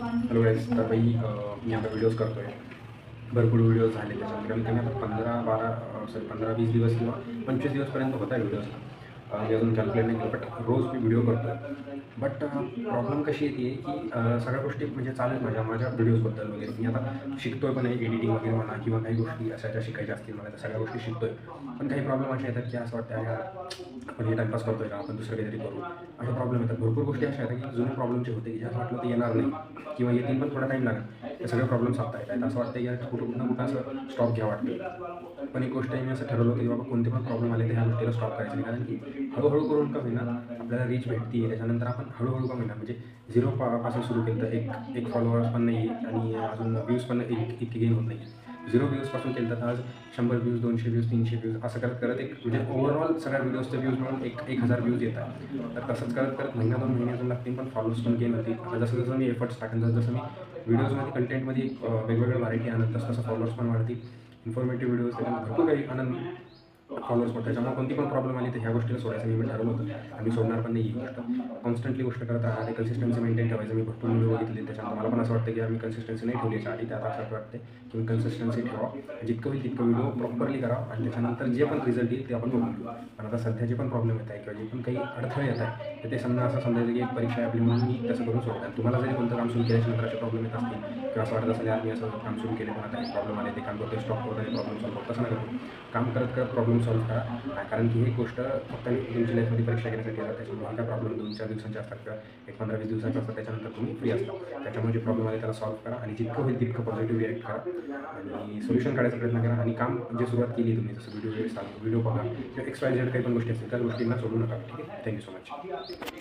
Hello guys, तर भाई मी आता व्हिडिओज करतो आहे. भरपूर व्हिडिओज झाले त्याच्यात कमीत कमी आता 15-20 दिवस किंवा 25 दिवसपर्यंत होत आहे व्हिडिओजला. मी अजून कॅल्क्युलेट नाही केलं, बट रोज मी व्हिडिओ करतो आहे. बट प्रॉब्लेम कशी येते की सगळ्या गोष्टी म्हणजे चालेल माझ्या व्हिडिओजबद्दल वगैरे. मी आता शिकतो आहे पण आहे, एडिटिंग वगैरे म्हणा किंवा काही गोष्टी अशा ज्या शिकायच्या असतील मला, त्या सगळ्या गोष्टी शिकतो आहे. पण काही प्रॉब्लेम अशा येतात की असं वाटतं यार आपण हे टाइमपास करतोय का, आपण दुसरं काहीतरी करू, अशा प्रॉब्लेम येतात. भरपूर गोष्टी अशा आहेत की जुने प्रॉब्लेमचे होते की ज्यात वाटलं ते येणार नाही किंवा येतील पण थोडा टाईम लागेल. हे सगळे प्रॉब्लेम सॉल्व आहेत. असं वाटतं की यार कुठं असं स्टॉप घ्यावं वाटतं. पण एक गोष्ट आहे, मी असं ठरवलं होतं की बाबा कोणते पण प्रॉब्लेम आले तर ह्या गोष्टीला स्टॉप करायचं नाही. कारण की हळूहळू करून का होईना आपल्याला रीच भेटते. त्याच्यानंतर आपण हळूहळू का होईना म्हणजे पासून सुरू केलं तर एक फॉलोअर्स पण नाही आहे आणि अजून व्ह्यूज पण इतके गेन होत नाही. 0 व्ह्यूजपासून केलं तर आज 100 व्ह्यूज, 200 व्ह्यूज, 300 व्ह्यूज असं करत करत एक म्हणजे ओव्हरऑल सगळ्या व्हिडिओजचे व्ह्यूज मिळून 1000 व्ह्यूज येतात. तर तसंच करत करत महिना 2 महिने अजून लागतील, पण फॉलोअर्स पण गेन होतील. आता जसं जसं मी एफर्ट्स टाकेन, जसं मी व्हिडिओजमध्ये कंटेंटमध्ये वेगवेगळ्या व्हरायटी आणत तसं फॉलोअर्स पण वाढतील. इन्फॉर्मेटिव्ह व्हिडिओज त्याच्यात भरपूर काही आनंद फॉलोअर्स पण. त्याच्यामुळे कोणती पण प्रॉब्लेम आली तर ह्या गोष्टीला सोडायचं मी ठरवलं होतं आणि सोडणार पण नाही. ही गोष्ट कॉन्स्टंटली गोष्ट करत राहते, कन्सिस्टन्सी मेंटेन ठेवायचं. मी भरपूर व्हिडिओ बघितले, त्याच्यानंतर मला पण असं वाटतं की आम्ही कन्सिस्टन्सी नाही ठेवली याच्या आधी. त्यात असं वाटते की मी कन्सिस्टन्सी ठेवा, जितकं होईल तितकं व्हिडिओ प्रॉपरली करा आणि त्याच्यानंतर जे पण रिझल्ट येईल ते आपण बघून घेऊ. पण आता सध्या जे पण प्रॉब्लेम येत आहे किंवा जे पण काही अडथळे येत आहे तर ते असं समजायचं की एक परीक्षा आहे आपली म्हणून मी तसं करून सोडतो. आणि तुम्हाला जरी कोणतं काम सुरू केल्याच्यानंतर असे प्रॉब्लेम येत असतील किंवा असं वाटत असेल यार मी असं काम सुरू केले पण आता काही प्रॉब्लेम आले, ते काम करतो स्टॉप करतो आणि प्रॉब्लेम सॉल्व करतो, तसं नका करू. काम करत करत प्रॉब्लेम सॉल्व करा. कारण की ही गोष्ट फक्त तुमच्या लाईफमध्ये परीक्षा घेण्यासाठी येतात. त्याच्यामुळे काय प्रॉब्लेम 2-4 दिवसांचे असतात किंवा एक 15-20 दिवसांचे असतात, त्याच्यानंतर तुम्ही फ्री असता. त्याच्यामुळे जे प्रॉब्लेम आले त्याला सॉल्व करा आणि जितकं होईल तितकं पॉझिटिव्ह रिॲक्ट करा आणि सोल्युशन काढायचा प्रयत्न करा. आणि काम जे सुरुवात केली तुम्ही, जसं व्हिडिओ बघा किंवा XYZ काही पण गोष्टी असतील त्या गोष्टींना सोडू नका. ठीक आहे. Thank you so much.